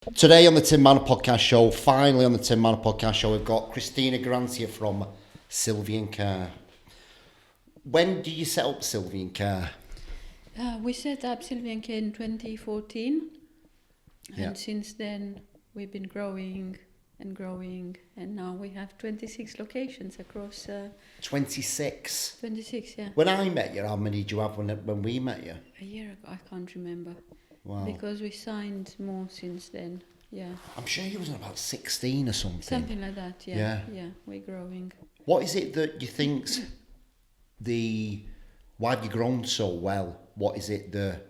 Today on the Tim Marner podcast show, finally on the Tim Marner podcast show, we've got Cristina Grancea from Sylvian Care. When did you set up Sylvian Care? We set up Sylvian Care in 2014, Yeah. and since then we've been growing, and now we have 26 locations across 26. 26, yeah. When I met you, how many did you have when we met you? A year ago, I can't remember. Wow. Because we signed more since then, yeah. I'm sure you was about 16 or something. Something like that, yeah. Yeah, we're growing. What is it that you think's why have you grown so well? What is it the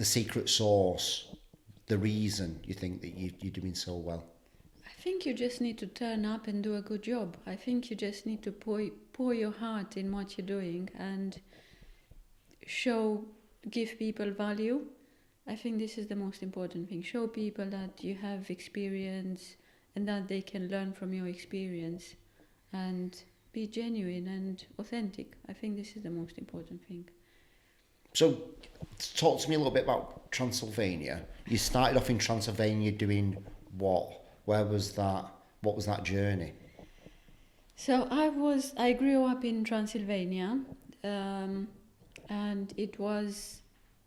secret sauce, the reason you think that you're doing so well? I think you just need to turn up and do a good job. I think you just need to pour your heart in what you're doing and give people value. I think this is the most important thing. Show people that you have experience and that they can learn from your experience, and be genuine and authentic. I think this is the most important thing. So, talk to me a little bit about Transylvania. You started off in Transylvania doing what? Where was that? What was that journey? So I grew up in Transylvania, and it was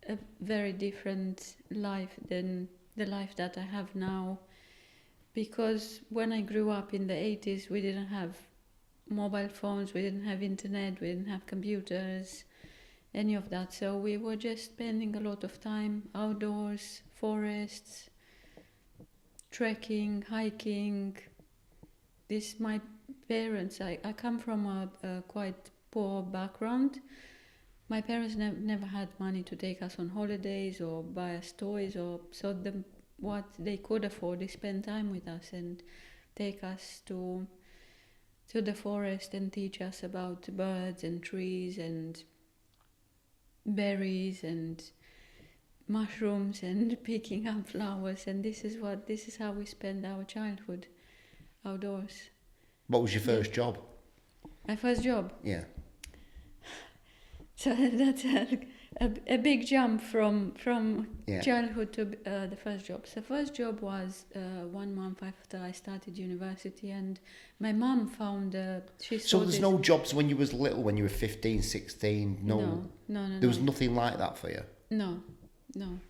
a very different life than the life that I have now, because when I grew up in the 80s, we didn't have mobile phones, we didn't have internet, we didn't have computers, any of that. So we were just spending a lot of time outdoors, forests, trekking, hiking. My parents, I come from a quite poor background. My parents never had money to take us on holidays or buy us toys, what they could afford is spend time with us and take us to the forest and teach us about birds and trees and berries and mushrooms and picking up flowers. And this is how we spend our childhood, outdoors. What was your first job? My first job? Yeah. So that's a big jump from Yeah. childhood to the first job. So first job was 1 month after I started university, and my mum found So there's no jobs when you was little, when you were 15, 16? No. There was nothing like that for you? No.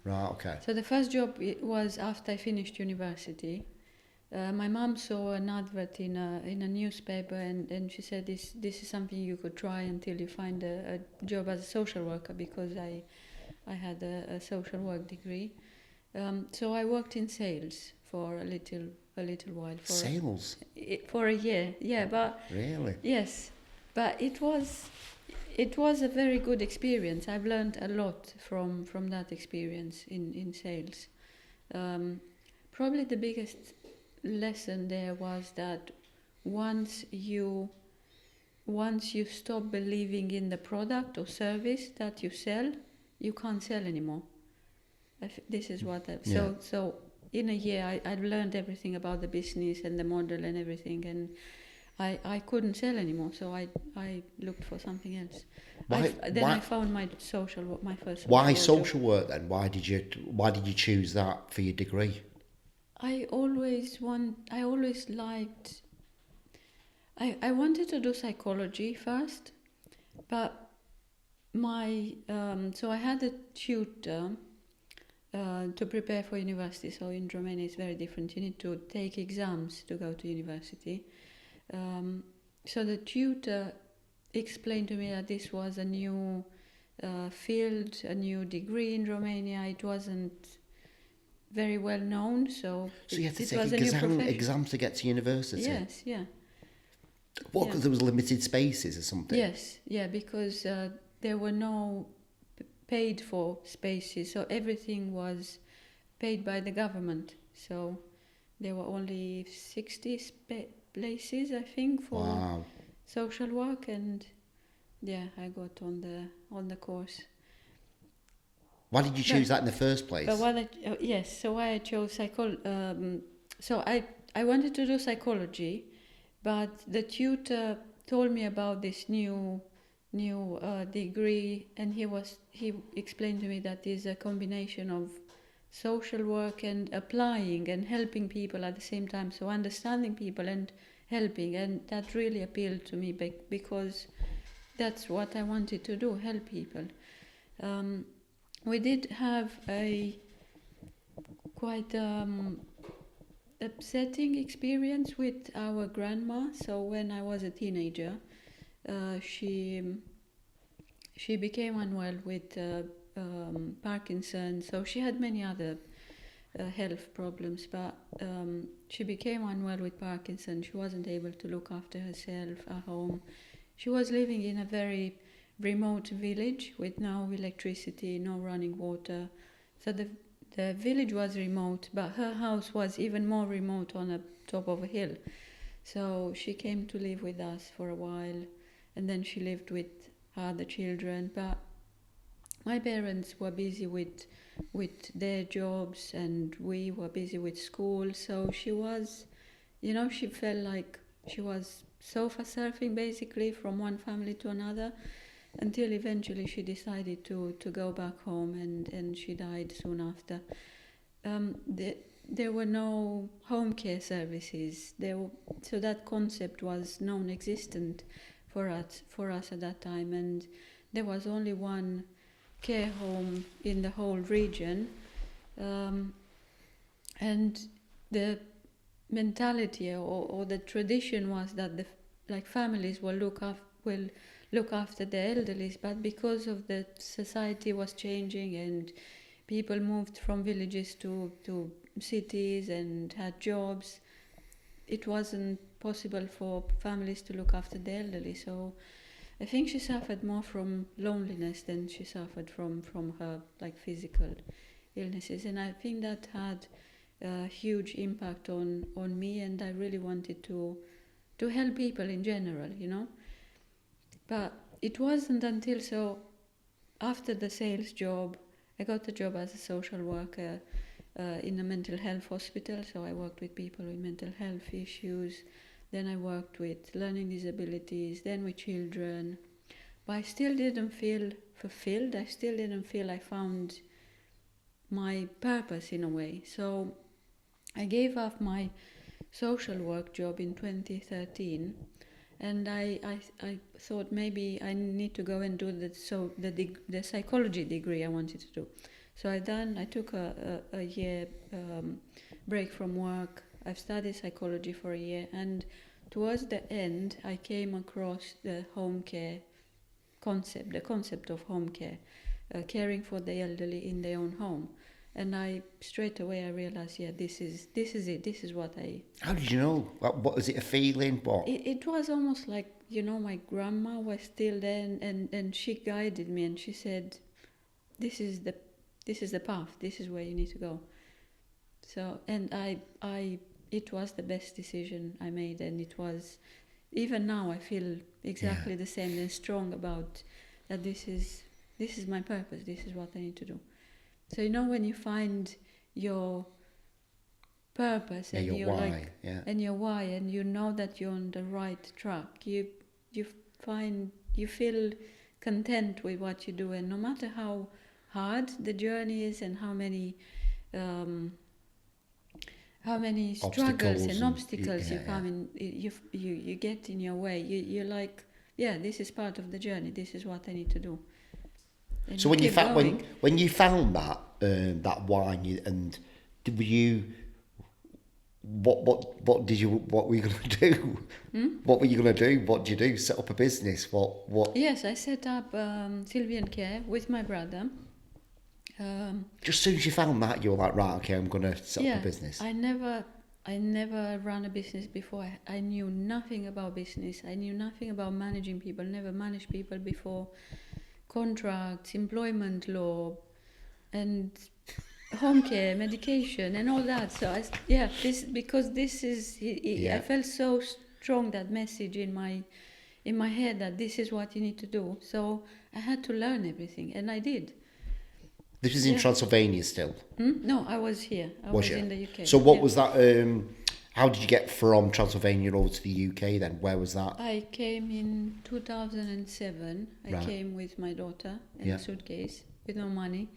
Right, okay. So the first job was after I finished university. My mum saw an advert in a newspaper, and she said this is something you could try until you find a job as a social worker, because I had a social work degree. So I worked in sales for a little while. Sales? For a year, yeah. But really? Yes, but it was a very good experience. I've learned a lot from that experience in sales. Probably the biggest lesson there was that once you stop believing in the product or service that you sell, you can't sell anymore. This is what so in a year I've learned everything about the business and the model and everything, and I couldn't sell anymore, so I looked for something else. I found my first social work. Why social work then? Why did you choose that for your degree? I wanted to do psychology first, but so I had a tutor to prepare for university. So in Romania it's very different. You need to take exams to go to university. So the tutor explained to me that this was a new field, a new degree in Romania. It wasn't very well known, so you had to take exams to get to university? Yes, yeah. What, because there was limited spaces or something? Yes, yeah, because there were no paid for spaces, so everything was paid by the government. So there were only 60 places, I think, for social work, and yeah, I got on the course. Why did you choose that in the first place? So why I chose psychology. So I wanted to do psychology, but the tutor told me about this new degree, and he explained to me that is a combination of social work and applying and helping people at the same time. So understanding people and helping, and that really appealed to me because that's what I wanted to do, help people. We did have a quite upsetting experience with our grandma. So when I was a teenager, she became unwell with Parkinson's. So she had many other health problems, but she became unwell with Parkinson's. She wasn't able to look after herself at home. She was living in a very remote village with no electricity, no running water. So the village was remote, but her house was even more remote on the top of a hill. So she came to live with us for a while, and then she lived with other children. But my parents were busy with their jobs, and we were busy with school. So she was, she felt like she was sofa surfing basically from one family to another, until eventually she decided to go back home, and she died soon after. There were no home care services. So that concept was non-existent for us at that time, and there was only one care home in the whole region, and the mentality or the tradition was that families will look after the elderly, but because of the society was changing and people moved from villages to cities and had jobs, it wasn't possible for families to look after the elderly. So I think she suffered more from loneliness than she suffered from her physical illnesses, and I think that had a huge impact on me, and I really wanted to help people in general, But it wasn't until after the sales job, I got a job as a social worker in a mental health hospital. So I worked with people with mental health issues. Then I worked with learning disabilities, then with children. But I still didn't feel fulfilled. I still didn't feel I found my purpose in a way. So I gave up my social work job in 2013. And I thought maybe I need to go and do the psychology degree I wanted to do. So I took a year break from work. I've studied psychology for a year, and towards the end I came across the home care concept, the concept of home care, caring for the elderly in their own home. And straight away I realized, this is it. This is what I... How did you know? What was it, a feeling? What? It was almost like, my grandma was still there, and she guided me, and she said, this is the path. This is where you need to go. So, and it was the best decision I made, and it was, even now I feel exactly the same and strong about that. This is my purpose. This is what I need to do. So when you find your purpose and your why, and your why, and you know that you're on the right track, you feel content with what you do, and no matter how hard the journey is and how many struggles and obstacles you get in your way, you're like, this is part of the journey. This is what I need to do. And so when you found that that why, and were you, what were you going to do? What were you going to do? What did you do? Set up a business? What? Yes, I set up Sylvian Care with my brother. Just as soon as you found that, you were like, right, okay, I'm going to set up a business. I never ran a business before. I knew nothing about business. I knew nothing about managing people. Never managed people before. Contracts, employment law, and home care, medication, and all that. So I felt so strong, that message in my head, that this is what you need to do. So I had to learn everything, and I did. This was in Transylvania still? No, I was here. I was in the UK. So what was that? How did you get from Transylvania over to the UK then? Where was that? I came in 2007. I came with my daughter in a suitcase with no money.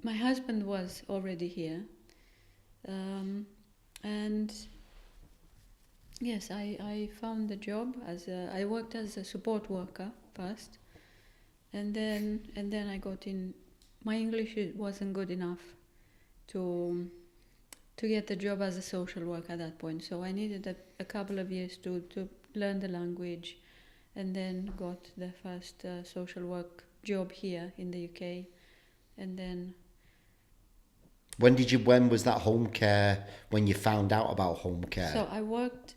my husband was already here, and yes, I found a job I worked as a support worker first, and then I got in. My English wasn't good enough to get a job as a social worker at that point, so I needed a couple of years to learn the language, and then got the first social work job here in the UK, and then. When was that home care, when you found out about home care? So I worked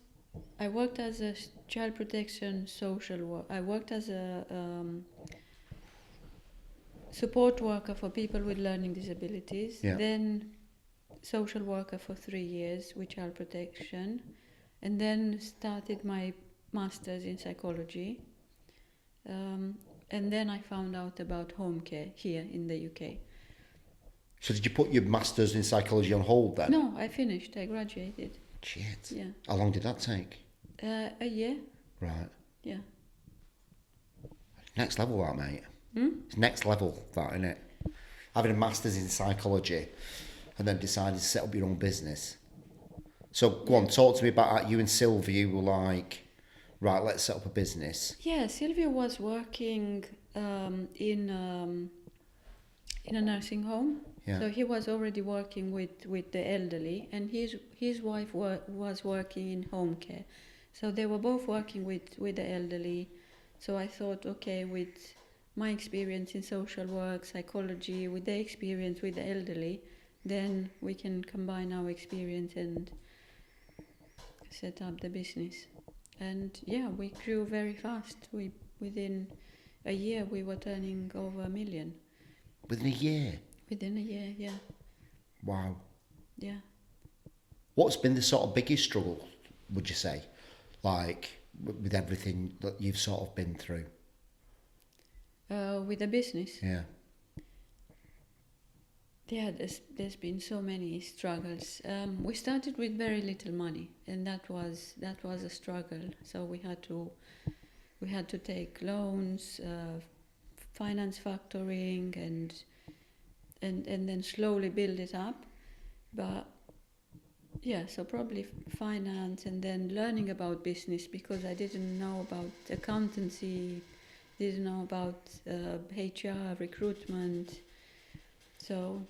as a child protection social work. I worked as a support worker for people with learning disabilities. Yeah. Then social worker for 3 years with child protection, and then started my master's in psychology. And then I found out about home care here in the UK. So did you put your master's in psychology on hold then? No, I finished. I graduated. Shit. Yeah. How long did that take? A year. Right. Yeah. Next level, that, mate. Hmm? It's next level, that, isn't it? Having a master's in psychology and then deciding to set up your own business. So go on, talk to me about how you and Sylvia were like, right, let's set up a business. Yeah, Sylvia was working in a nursing home. Yeah. So he was already working with the elderly, and his wife was working in home care. So they were both working with the elderly. So I thought, okay, with my experience in social work, psychology, with their experience with the elderly, then we can combine our experience and set up the business. And yeah, we grew very fast. Within a year we were turning over $1 million. Within a year? Within a year, yeah. Wow. Yeah. What's been the sort of biggest struggle, would you say? Like, with everything that you've sort of been through? With the business? Yeah. Yeah, there's been so many struggles. We started with very little money, and that was a struggle. So we had to take loans, finance factoring, and then slowly build it up. But yeah, so probably finance, and then learning about business, because I didn't know about accountancy, didn't know about HR, recruitment. So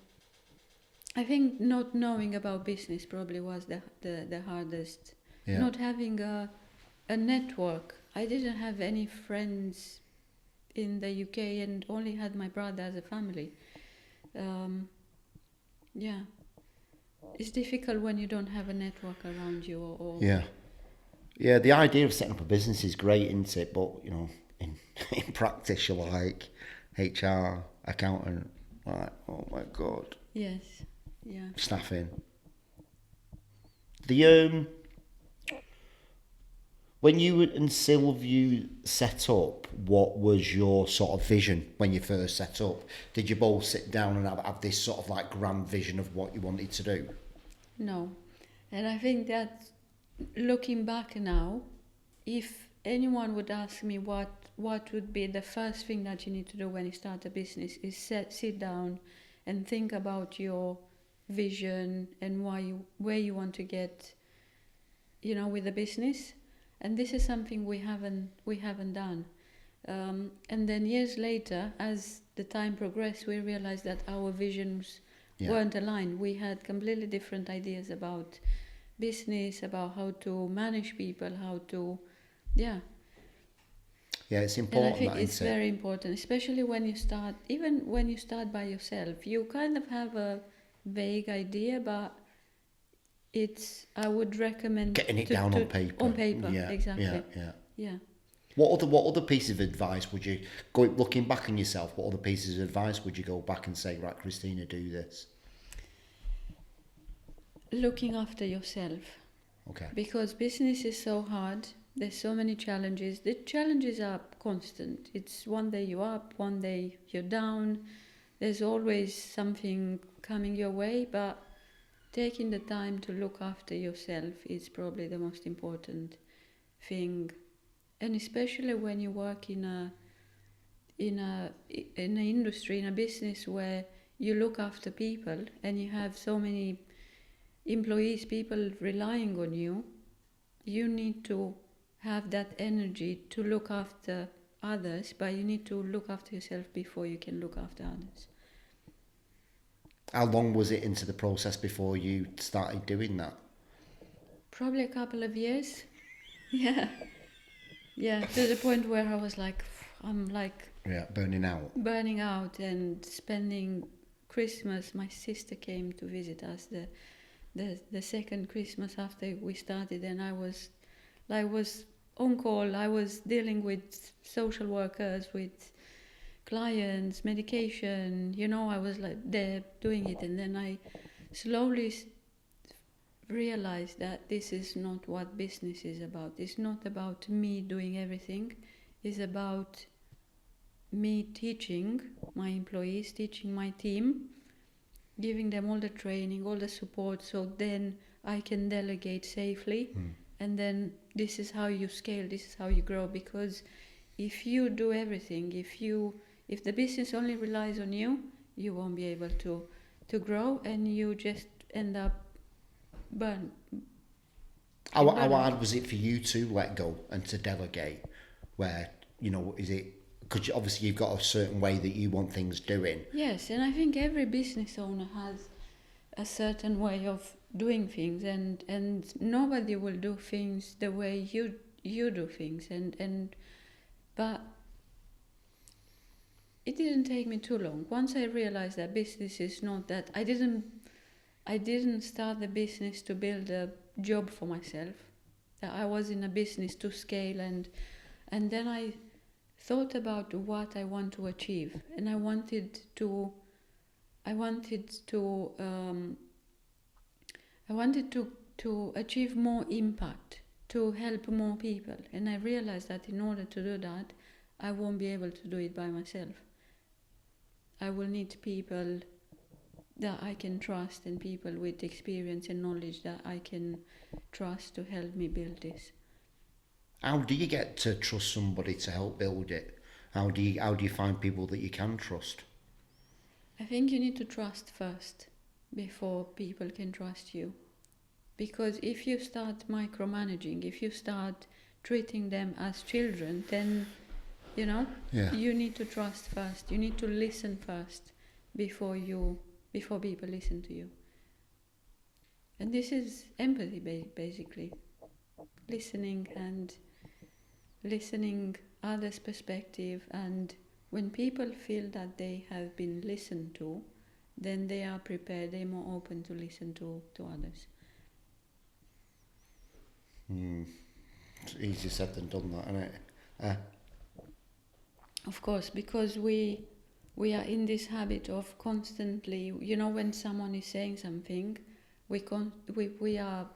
I think not knowing about business probably was the hardest. Yeah. Not having a network. I didn't have any friends in the UK, and only had my brother as a family. Yeah. It's difficult when you don't have a network around you. Or Yeah. Yeah, the idea of setting up a business is great, isn't it? But, you know, in practice, you're like HR, accountant, like, oh my God. Yes, yeah. Staffing. The when you and Sylvia set up, what was your sort of vision when you first set up? Did you both sit down and have this sort of like grand vision of what you wanted to do? No. And I think that looking back now, if anyone would ask me what would be the first thing that you need to do when you start a business, is sit down and think about your vision and where you want to get, with the business. And this is something we haven't done. And then years later, as the time progressed, we realized that our visions weren't aligned. We had completely different ideas about business, about how to manage people, how to, Yeah, it's important. And I think it's very important, especially when you start, even when you start by yourself. You kind of have a vague idea, but I would recommend getting it down on paper. On paper, yeah, exactly. Yeah. What other pieces of advice would you looking back on yourself? What other pieces of advice would you go back and say, right, Cristina, do this? Looking after yourself. Okay. Because business is so hard. There's so many challenges. The challenges are constant. It's one day you're up, one day you're down. There's always something coming your way, but taking the time to look after yourself is probably the most important thing. And especially when you work in an industry, in a business where you look after people and you have so many employees, people relying on you, you need to have that energy to look after others, but you need to look after yourself before you can look after others. How long was it into the process before you started doing that? Probably a couple of years. Yeah. Yeah, to the point where I was like, I'm like burning out. Burning out and spending Christmas. My sister came to visit us the second Christmas after we started, and I was on call. I was dealing with social workers, with clients, medication. I was like there doing it, and then I slowly realized that this is not what business is about. It's not about me doing everything. It's about me teaching my employees, teaching my team, giving them all the training, all the support, so then I can delegate safely. And then this is how you scale, this is how you grow. Because if you do everything, if the business only relies on you, you won't be able to grow, and you just end up burn. How hard was it for you to let go and to delegate? Where, is it, because obviously you've got a certain way that you want things doing. Yes, and I think every business owner has a certain way of doing things, and nobody will do things the way you do things, but it didn't take me too long. Once I realized that business is not that, I didn't start the business to build a job for myself. I was in a business to scale, and then I thought about what I want to achieve, and I wanted to achieve more impact, to help more people, and I realized that in order to do that, I won't be able to do it by myself. I will need people that I can trust, and people with experience and knowledge that I can trust to help me build this. How do you get to trust somebody to help build it? How do you find people that you can trust? I think you need to trust first before people can trust you. Because if you start micromanaging, if you start treating them as children, then, you need to trust first. You need to listen first before people listen to you. And this is empathy, basically. Listening others' perspective, and when people feel that they have been listened to, then they are prepared, they're more open to listen to others. It's easier said than done, that, isn't it? Of course, because we are in this habit of constantly, when someone is saying something, we are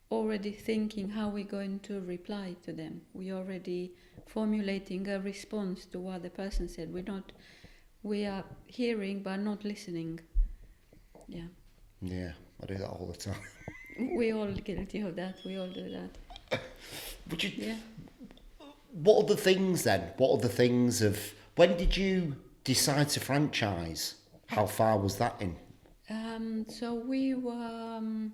already thinking how we're going to reply to them. We're already formulating a response to what the person said. We are hearing but not listening. Yeah. Yeah, I do that all the time. We're all guilty of that. We all do that. What are the things then? What are the things of... When did you decide to franchise? How far was that in? So we were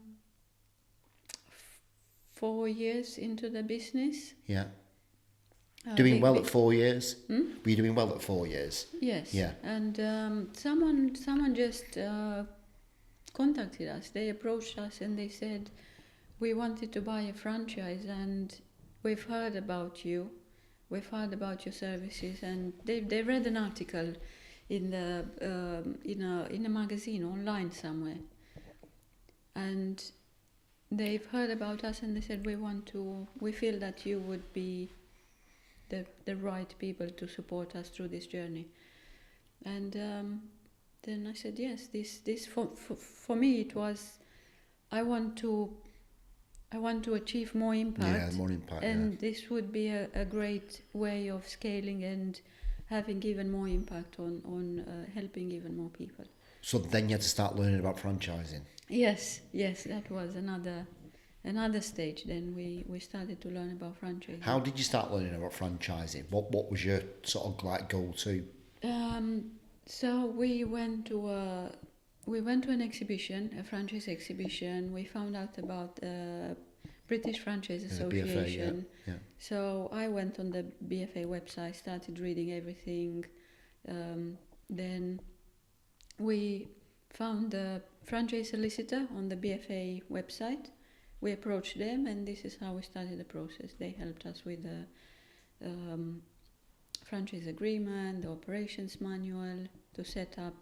4 years into the business. Yeah. Doing well at 4 years? Were you doing well at 4 years? Yes. Yeah. And someone just contacted us. They approached us and they said, we wanted to buy a franchise, and we've heard about you. We've heard about your services, and they read an article in a magazine online somewhere, and they've heard about us, and they said, we feel that you would be the right people to support us through this journey. And then I said, yes, this for me it was, I want to achieve more impact. Yeah, more impact. And this would be a great way of scaling and having even more impact on helping even more people. So then you had to start learning about franchising. Yes, that was another stage. Then we started to learn about franchising. How did you start learning about franchising? What was your sort of like go-to? So we went to an exhibition, a franchise exhibition. We found out about the British Franchise Association. BFA, yeah. So I went on the BFA website, started reading everything. Then we found the franchise solicitor on the BFA website. We approached them, and this is how we started the process. They helped us with the franchise agreement, the operations manual, to set up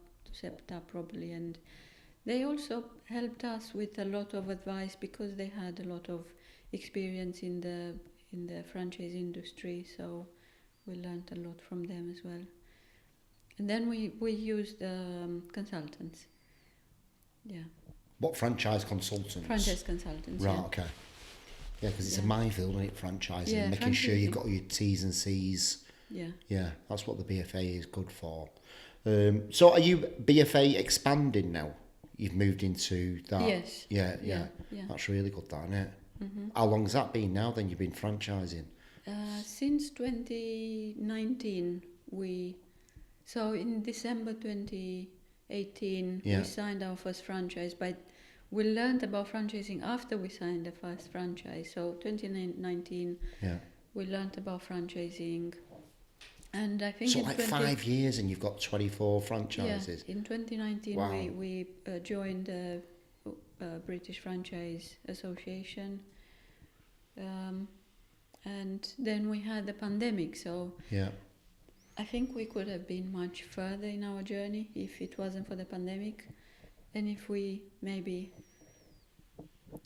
properly, and they also helped us with a lot of advice because they had a lot of experience in the franchise industry, so we learned a lot from them as well. And then we used consultants. Yeah. What franchise consultants? Franchise consultants. Right, yeah. okay. Yeah, because it's a Yeah. minefield, isn't it, franchising? Yeah, making sure you've franchising. got your T's and C's. Yeah. Yeah, that's what the BFA is good for. So are you BFA expanding now? You've moved into that? Yes. Yeah. Yeah. That's really good, that, isn't it? Mm-hmm. How long has that been now then you've been franchising? Since 2019, so in December 2018, Yeah. we signed our first franchise, but we learned about franchising after we signed the first franchise. So 2019, Yeah. we learned about franchising, and I think So in like 5 years and you've got 24 franchises? Yeah, in 2019 Wow. we joined the British Franchise Association, and then we had the pandemic, so Yeah. I think we could have been much further in our journey if it wasn't for the pandemic, and if we maybe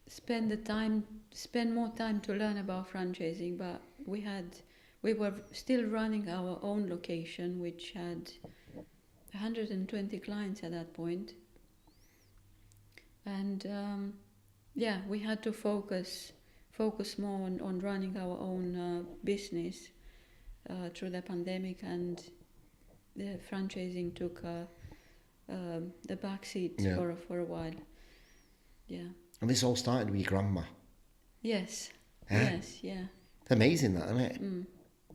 spend more time to learn about franchising. But we were still running our own location, which had 120 clients at that point, and we had to focus more on running our own business through the pandemic, and the franchising took the back seat for a while. Yeah. And this all started with your grandma? Yes. Yeah. Yes. Yeah. Amazing, that, isn't it?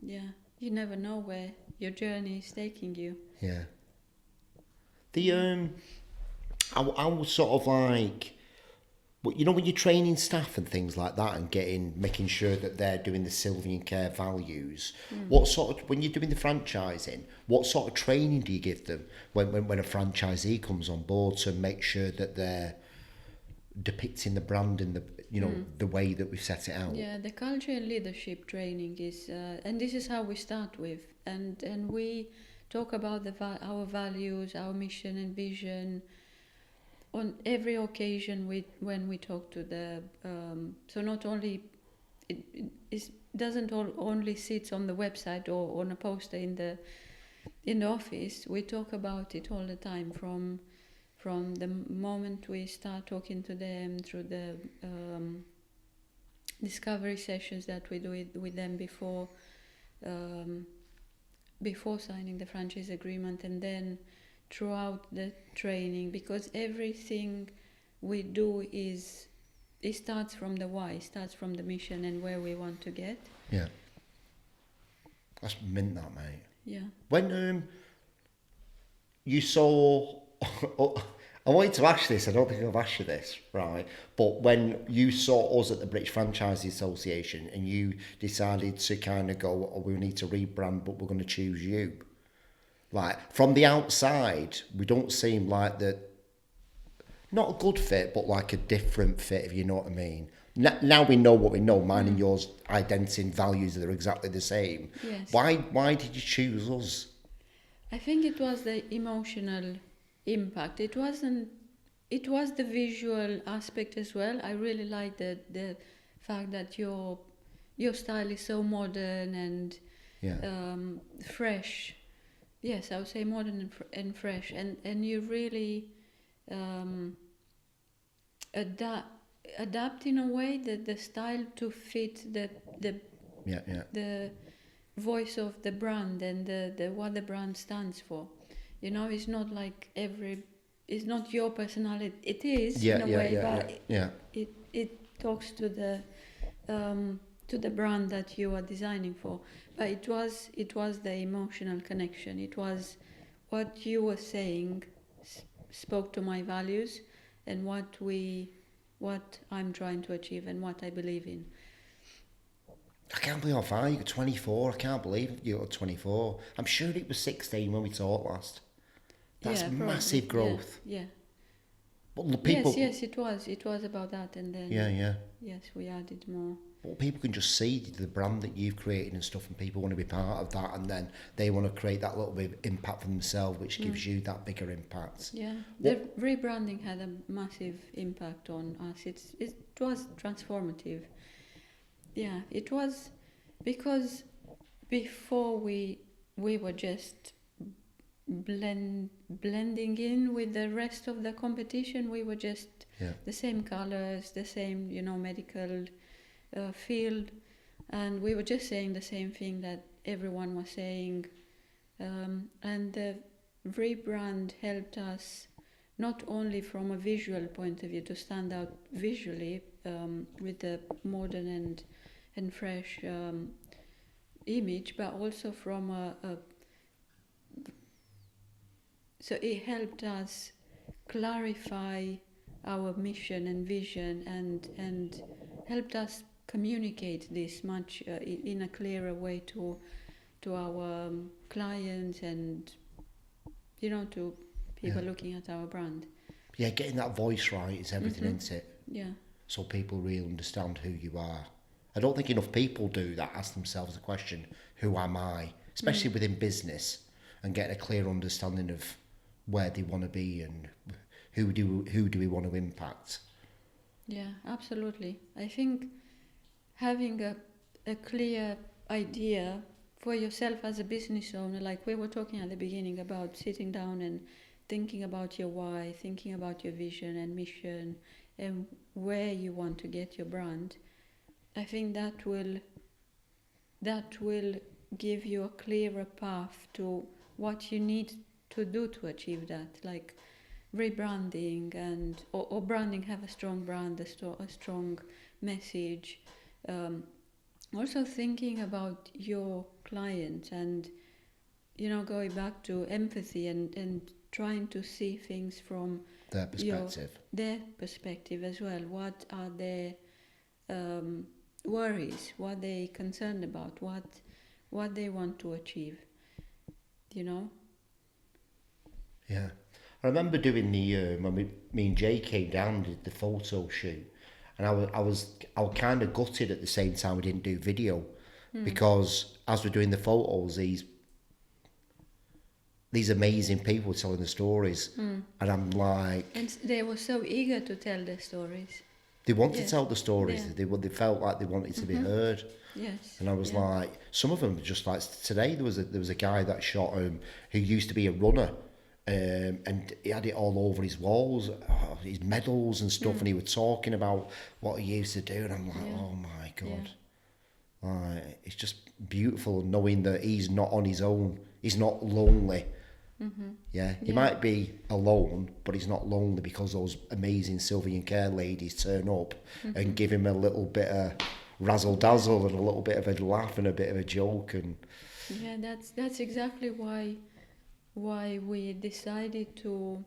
Yeah. You never know where your journey is taking you. Yeah. I was sort of like, but you know, when you're training staff and things like that and making sure that they're doing the Sylvian care values, what sort of, when you're doing the franchising, what sort of training do you give them when a franchisee comes on board to make sure that they're depicting the brand in the way that we've set it out? Yeah, the culture and leadership training is, and this is how we start with, and we talk about our values, our mission and vision on every occasion when we talk to the. So not only it doesn't only sit on the website or on a poster in the office. We talk about it all the time from the moment we start talking to them through the discovery sessions that we do with them before signing the franchise agreement, and then throughout the training, because everything we do it starts from the why, starts from the mission and where we want to get. Yeah. That's mint, that, mate. Yeah. When you saw, I wanted to ask this, I don't think I've asked you this, right? But when you saw us at the British Franchise Association and you decided to kind of go, oh, we need to rebrand, but we're going to choose you. Like, from the outside, we don't seem like not a good fit, but like a different fit, if you know what I mean. Now we know what we know. Mine and yours, identity and values, are exactly the same. Yes. Why did you choose us? I think it was the emotional impact. It was the visual aspect as well. I really like the fact that your style is so modern and fresh. Yes, I would say modern and fresh, and you really adapt in a way that the style to fit the voice of the brand and the what the brand stands for. You know, it's not like it's not your personality. It is in a way, but it talks to the brand that you are designing for. But it was the emotional connection. It was what you were saying spoke to my values and what I'm trying to achieve and what I believe in. I can't believe how far you got 24. I can't believe you got 24. I'm sure it was 16 when we talked last. That's massive growth. Yeah. But the people, Yes, it was. It was about that, and then yes, we added more. Well, people can just see the brand that you've created and stuff, and people want to be part of that, and then they want to create that little bit of impact for themselves, which gives you that bigger impact. Yeah, the rebranding had a massive impact on us. It was transformative. Yeah, it was, because before we were just blending in with the rest of the competition. We were just the same colors, the same medical field, and we were just saying the same thing that everyone was saying, and the rebrand helped us not only from a visual point of view to stand out visually with the modern and fresh image, but also from so it helped us clarify our mission and vision, and helped us communicate this much in a clearer way to our clients and to people looking at our brand. Yeah, getting that voice right is everything, isn't it? Yeah. So people really understand who you are. I don't think enough people do that, ask themselves the question, who am I? Especially within business, and get a clear understanding of where they want to be and who do we want to impact. Yeah, absolutely. I think having a clear idea for yourself as a business owner, like we were talking at the beginning about sitting down and thinking about your why, thinking about your vision and mission and where you want to get your brand, I think that will give you a clearer path to what you need to do to achieve that, like rebranding or branding, have a strong brand, a strong message. Also thinking about your client and going back to empathy and trying to see things from their perspective. Their perspective as well. What are their worries? What are they concerned about? What they want to achieve? Yeah, I remember doing the when me and Jay came down and did the photo shoot, and I was kind of gutted at the same time we didn't do video, because as we're doing the photos, these amazing people telling the stories, and I'm like, and they were so eager to tell their stories. They wanted to tell the stories. They felt like they wanted to be heard. Yes. And I was like, some of them just like today. There was a guy that shot who used to be a runner. And he had it all over his walls, his medals and stuff, and he was talking about what he used to do, and I'm like, oh my God. It's just beautiful knowing that he's not on his own, he's not lonely. He might be alone, but he's not lonely, because those amazing Sylvian care ladies turn up and give him a little bit of razzle dazzle and a little bit of a laugh and a bit of a joke. And that's exactly why we decided to,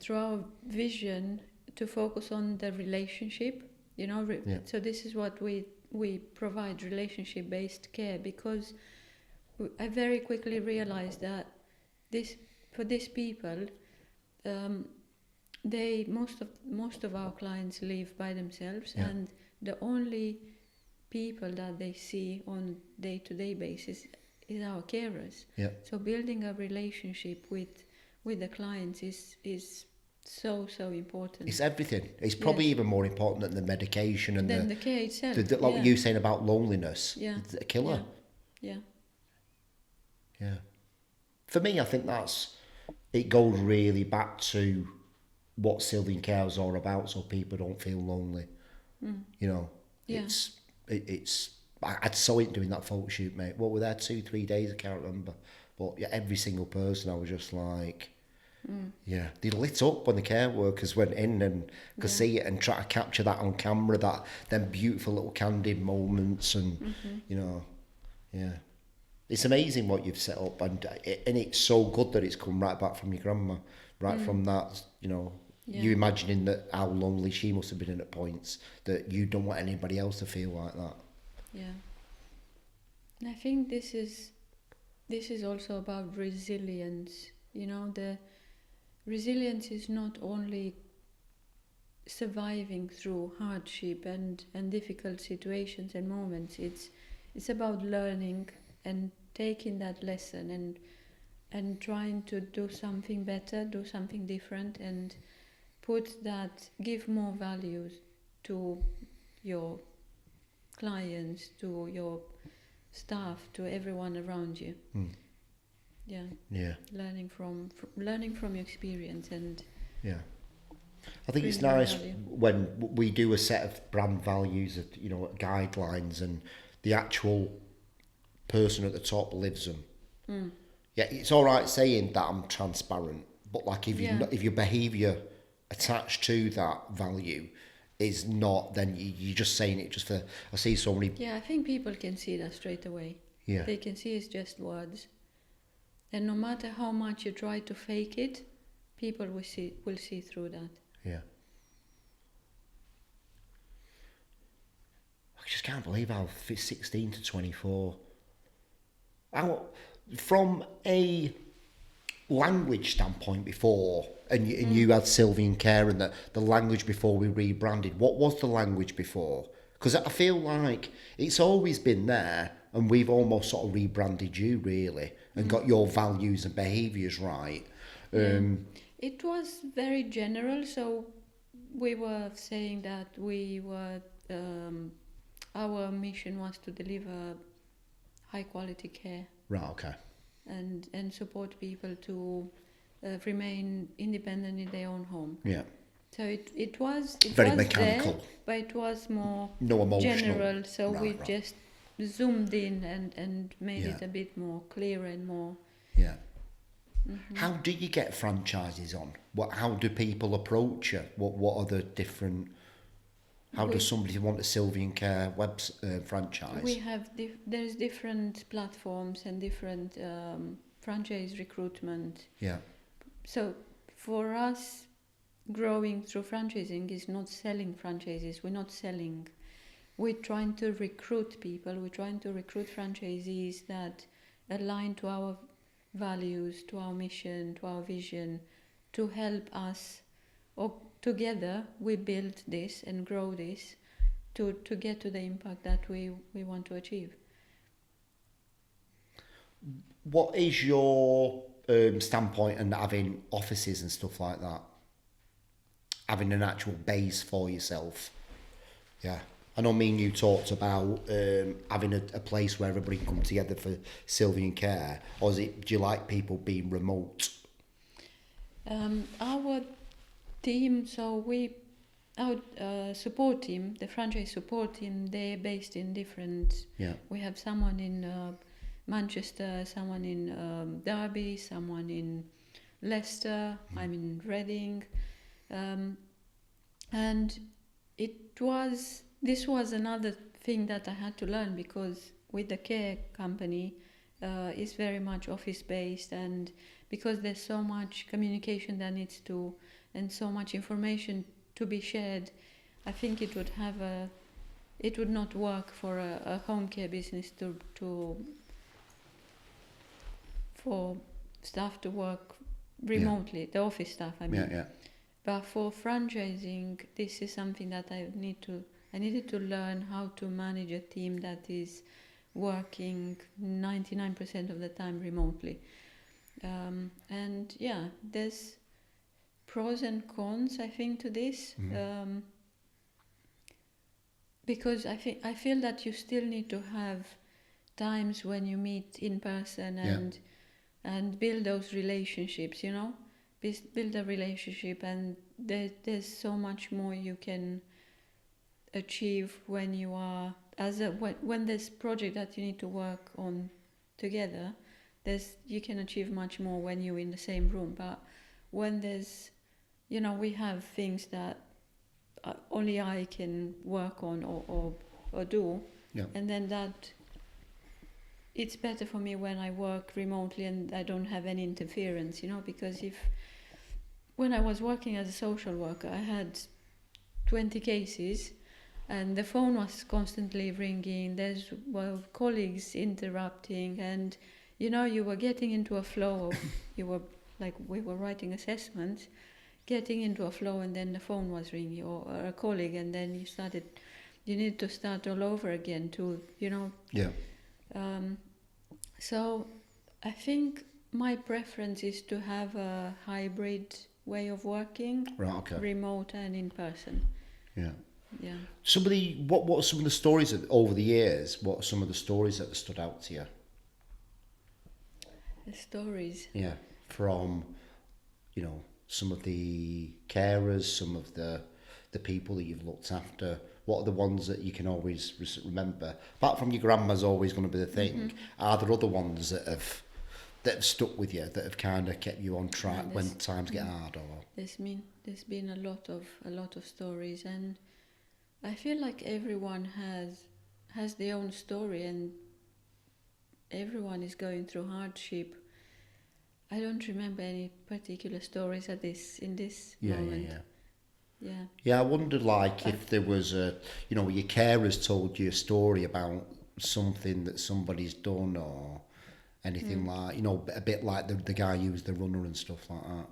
through our vision, to focus on the relationship, so this is what we provide, relationship-based care, because I very quickly realized that for these people, most of our clients live by themselves, and the only people that they see on day-to-day basis is our carers. So building a relationship with the clients is so important. It's everything. It's probably even more important than the medication and the care itself. Like what you were saying about loneliness. It's a killer. Yeah. For me, I think it goes really back to what Sylvian care is all about, so people don't feel lonely. It's I'd so into doing that photo shoot, mate. What were there 2-3 days? I can't remember. But every single person, I was just like, they lit up when the care workers went in and could see it and try to capture that on camera, them beautiful little candid moments, and It's amazing what you've set up, and it's so good that it's come right back from your grandma, right from that, you know. Yeah. You imagining that how lonely she must have been in at points, that you don't want anybody else to feel like that. Yeah. And I think this is also about resilience. You know, the resilience is not only surviving through hardship and difficult situations and moments. It's about learning and taking that lesson and trying to do something better, do something different, and give more values to your clients, to your staff, to everyone around you. Yeah. Learning from your experience and I think it's nice when we do a set of brand values, you know, guidelines, and the actual person at the top lives them. Yeah, it's all right saying that I'm transparent, but like if your behaviour attached to that value is not, then you're just saying it just for. I see so many. Yeah, I think people can see that straight away. Yeah, they can see it's just words, and no matter how much you try to fake it, people will see through that. Yeah. I just can't believe how 16 to 24. From a language standpoint before, and you had Sylvian Care and the language before we rebranded, what was the language before? Because I feel like it's always been there, and we've almost sort of rebranded you, really, and got your values and behaviours right. It was very general, so we were saying that our mission was to deliver high quality care. Right, okay. And support people to remain independent in their own home. Yeah. So it was very was mechanical, there, but it was more no emotional. general. So Right, we right. just zoomed in and made it a bit more clear and more. Yeah. How do you get franchises on? How do people approach you? What are the different? How does somebody want a Sylvian Care franchise? We have there's different platforms and different franchise recruitment. Yeah. So for us, growing through franchising is not selling franchises. We're not selling. We're trying to recruit people. We're trying to recruit franchisees that align to our values, to our mission, to our vision, to help us, or together we build this and grow this to get to the impact that we want to achieve. What is your standpoint on having offices and stuff like that? Having an actual base for yourself? Yeah. I know me and you talked about having a place where everybody can come together for Sylvian Care, or do you like people being remote? Our team, our support team, the franchise support team, they're based in different. Yeah. We have someone in Manchester, someone in Derby, someone in Leicester. I'm in Reading, and this was another thing that I had to learn, because with the care company, it's very much office based, and because there's so much communication that needs to, and so much information to be shared, I think it would not work for a home care business for staff to work remotely, the office staff, I mean. Yeah. But for franchising, this is something that I needed to learn how to manage a team that is working 99% of the time remotely. And yeah, there's pros and cons, I think, to this. Because I feel that you still need to have times when you meet in person and build those relationships, you know? Build a relationship, and there's so much more you can achieve when you are when there's project that you need to work on together. You can achieve much more when you're in the same room. But when there's, we have things that only I can work on or do, and then that it's better for me when I work remotely and I don't have any interference, because when I was working as a social worker, I had 20 cases and the phone was constantly ringing. There's colleagues interrupting, and you were getting into a flow of, we were writing assessments, getting into a flow, and then the phone was ringing, or a colleague, and then you need to start all over again to, Yeah. So I think my preference is to have a hybrid way of working, Right. Okay. remote and in person. Yeah. Yeah. What are some of the stories over the years? What are some of the stories that stood out to you? The stories. Yeah, from some of the carers, some of the people that you've looked after. What are the ones that you can always remember? Apart from your grandma's always going to be the thing. Mm-hmm. Are there other ones that have stuck with you, that have kind of kept you on track when times get hard? Or There's been a lot of stories, and I feel like everyone has their own story, and everyone is going through hardship. I don't remember any particular stories in this moment. Yeah, I wondered if there was your carers told you a story about something that somebody's done, or anything a bit like the guy who was the runner and stuff like that.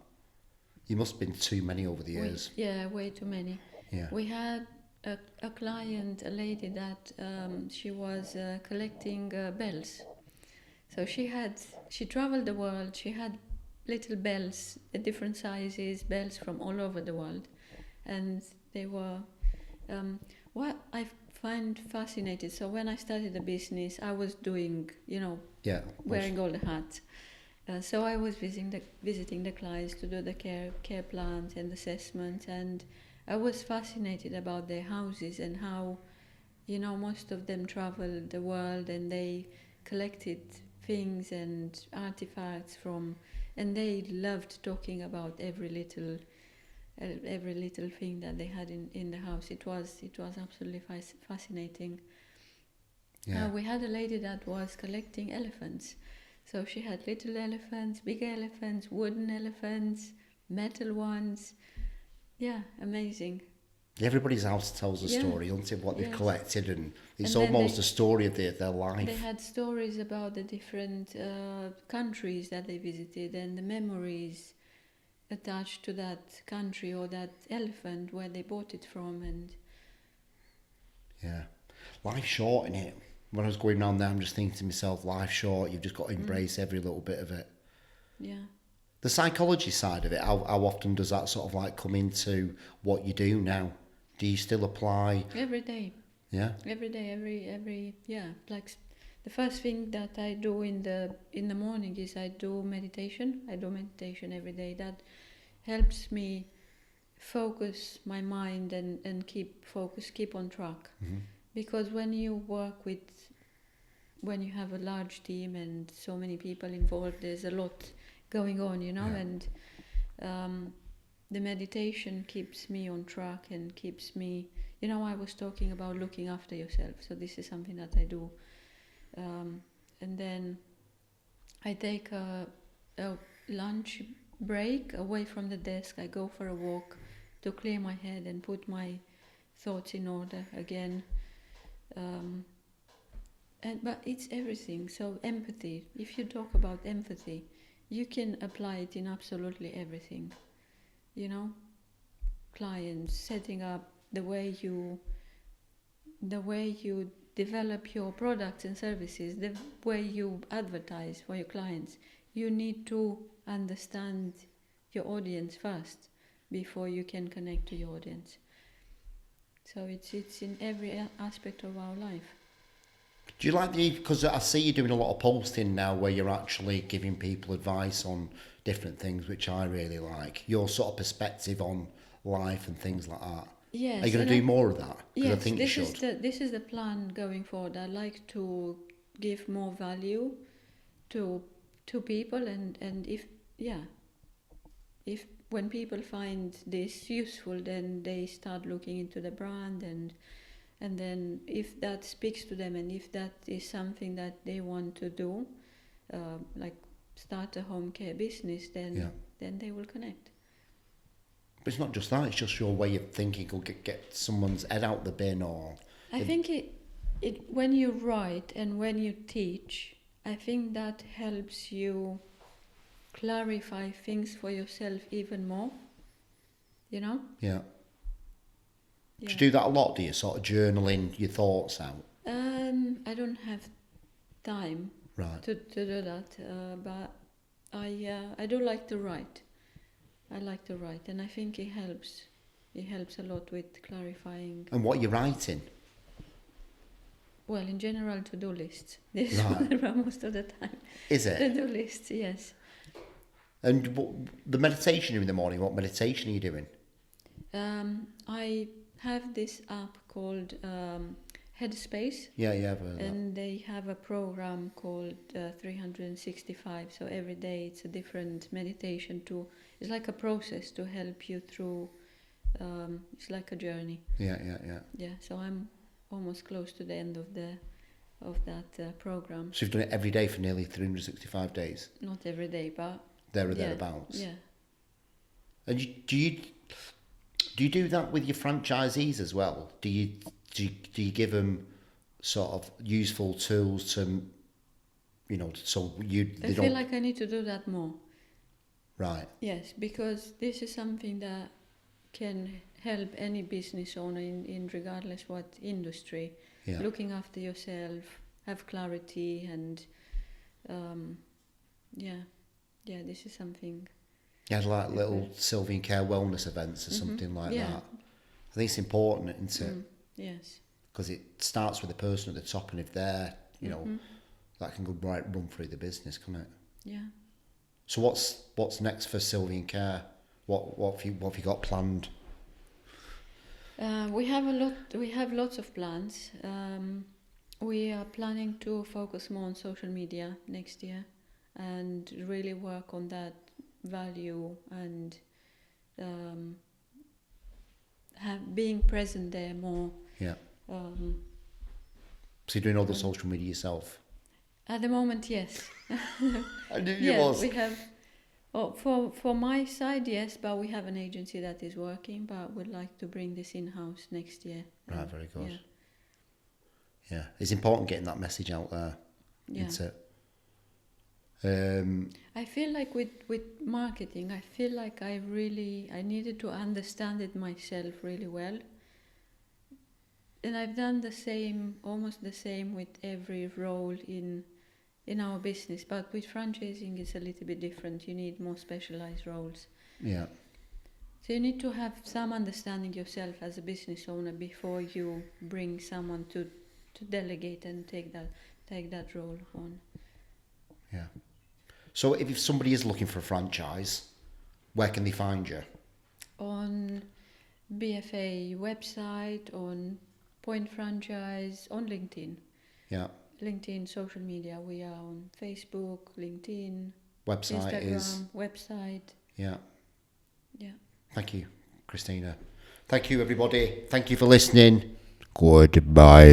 You must have been too many over the years. Way too many. Yeah. We had a client, a lady that she was collecting bells. So she traveled the world. She had little bells, different sizes, bells from all over the world, and they were what I find fascinating. So when I started the business, I was doing, wearing all the hats. So I was visiting the clients to do the care plans and assessments, and I was fascinated about their houses and how, most of them traveled the world and they collected things and artifacts and they loved talking about every little thing that they had in the house. It was absolutely fascinating. Yeah. We had a lady that was collecting elephants. So she had little elephants, big elephants, wooden elephants, metal ones. Yeah, amazing. Everybody's house tells a story, doesn't it, what they've collected, and it's almost a story of their life. They had stories about the different countries that they visited and the memories attached to that country or that elephant, where they bought it from. And yeah, life's short, innit? When I was going around there, I'm just thinking to myself, life's short, you've just got to embrace every little bit of it. Yeah. The psychology side of it, how often does that sort of come into what you do now? Do you still apply? Every day. Yeah? Every day, every the first thing that I do in the morning is I do meditation. I do meditation every day. That helps me focus my mind and keep on track. Mm-hmm. Because when you have a large team and so many people involved, there's a lot going on, and the meditation keeps me on track and keeps me, I was talking about looking after yourself, so this is something that I do. And then I take a lunch break away from the desk. I go for a walk to clear my head and put my thoughts in order again. But it's everything. So empathy. If you talk about empathy, you can apply it in absolutely everything. Clients, setting up the way you develop your products and services, the way you advertise for your clients. You need to understand your audience first before you can connect to your audience. So it's in every aspect of our life. Do you like because I see you doing a lot of posting now where you're actually giving people advice on different things, which I really like. Your sort of perspective on life and things like that. Yes. Are you going to do more of that? Yes, I think you should. This is the plan going forward. I like to give more value to people, and if when people find this useful, then they start looking into the brand and And then if that speaks to them and if that is something that they want to do, like start a home care business, then they will connect. But it's not just that, it's just your way of thinking, or get someone's head out the bin, or... I think it when you write and when you teach, I think that helps you clarify things for yourself even more, you know? Yeah. Do you do that a lot? Do you sort of journaling your thoughts out? I don't have time to do that, but I do like to write. I like to write, and I think it helps. It helps a lot with clarifying. And what are you writing? Well, in general, to-do lists. This is what I run most of the time. Is it? To-do lists, yes. And the meditation in the morning, what meditation are you doing? I have this app called Headspace. Yeah, I've heard and they have a program called 365. So every day it's a different meditation it's like a process to help you through. It's like a journey. Yeah. Yeah. So I'm almost close to the end of that program. So you've done it every day for nearly 365 days? Not every day, but there or thereabouts. Yeah. And do you do that with your franchisees as well? Do you give them sort of useful tools to, so I feel like I need to do that more. Right. Yes, because this is something that can help any business owner in regardless what industry. Yeah. Looking after yourself, have clarity, and this is something. You had like little Sylvian care wellness events or something like that. I think it's important, isn't it? Yes. Because it starts with the person at the top, and if they're, that can go right run through the business, can't it? Yeah. So what's next for Sylvian Care? What have you got planned? We have lots of plans. We are planning to focus more on social media next year and really work on that value and being present there more. Yeah. So you're doing all the social media yourself? At the moment, yes. I knew you was. We have. For my side, yes, but we have an agency that is working, but we'd like to bring this in-house next year. Right, very good. Yeah, it's important getting that message out there. Yeah. Isn't it? I feel like with marketing, I feel like I needed to understand it myself really well. And I've done almost the same with every role in our business, but with franchising it's a little bit different. You need more specialized roles. Yeah. So you need to have some understanding yourself as a business owner before you bring someone to delegate and take that role on. Yeah. So if somebody is looking for a franchise, where can they find you? On BFA website, on Point Franchise, on LinkedIn. Yeah. LinkedIn, social media. We are on Facebook, LinkedIn, website Instagram, website. Yeah. Yeah. Thank you, Cristina. Thank you, everybody. Thank you for listening. Goodbye.